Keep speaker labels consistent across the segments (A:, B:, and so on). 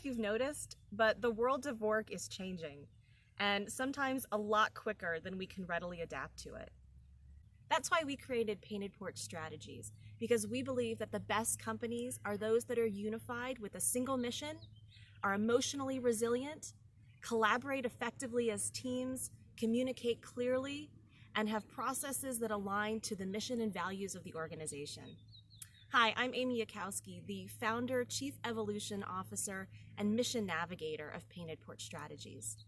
A: you've noticed, but the world of work is changing, and sometimes a lot quicker than we can readily adapt to it. That's why we created Painted Porch Strategies, because we believe that the best companies are those that are unified with a single mission, are emotionally resilient, collaborate effectively as teams, communicate clearly, and have processes that align to the mission and values of the organization. Hi, I'm Amy Yakowski, the founder, Chief Evolution Officer, and Mission Navigator of Painted Porch Strategies.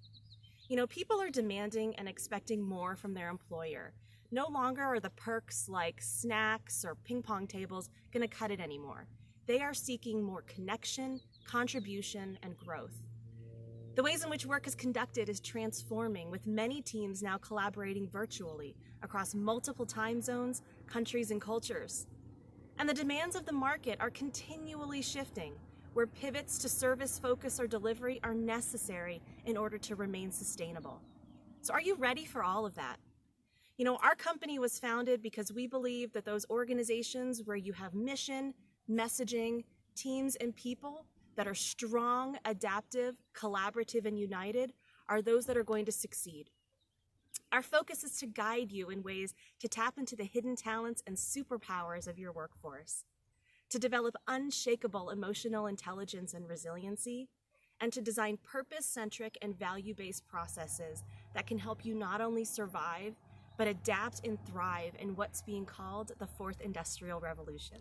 A: You know, people are demanding and expecting more from their employer. No longer are the perks like snacks or ping pong tables going to cut it anymore. They are seeking more connection, contribution, and growth. The ways in which work is conducted is transforming, with many teams now collaborating virtually across multiple time zones, countries, and cultures. And the demands of the market are continually shifting, where pivots to service, focus, or delivery are necessary in order to remain sustainable. So are you ready for all of that? You know, our company was founded because we believe that those organizations where you have mission, messaging, teams, and people that are strong, adaptive, collaborative, and united are those that are going to succeed. Our focus is to guide you in ways to tap into the hidden talents and superpowers of your workforce, to develop unshakable emotional intelligence and resiliency, and to design purpose-centric and value-based processes that can help you not only survive, but adapt and thrive in what's being called the Fourth Industrial Revolution.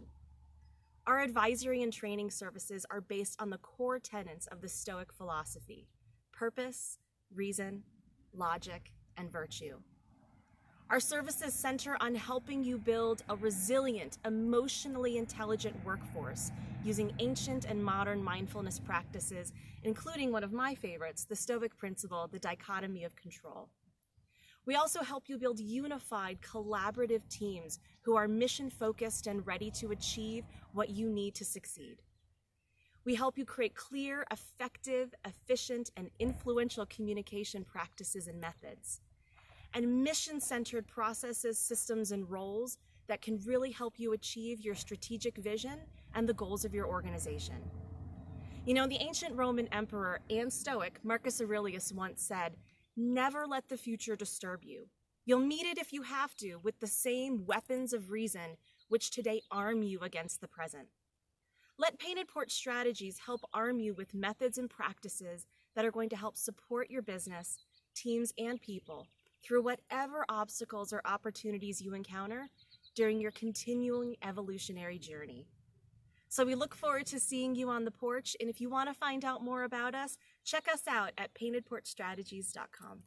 A: Our advisory and training services are based on the core tenets of the Stoic Philosophy: purpose, reason, logic, and virtue. Our services center on helping you build a resilient, emotionally intelligent workforce using ancient and modern mindfulness practices, including one of my favorites, the Stoic principle, the dichotomy of control. We also help you build unified, collaborative teams who are mission-focused and ready to achieve what you need to succeed. We help you create clear, effective, efficient, and influential communication practices and methods, and mission-centered processes, systems, and roles that can really help you achieve your strategic vision and the goals of your organization. You know, the ancient Roman emperor and Stoic, Marcus Aurelius, once said, "Never let the future disturb you. You'll meet it if you have to with the same weapons of reason which today arm you against the present." Let Painted Porch Strategies help arm you with methods and practices that are going to help support your business, teams, and people through whatever obstacles or opportunities you encounter during your continuing evolutionary journey. So we look forward to seeing you on the porch, and if you want to find out more about us, check us out at paintedporchstrategies.com.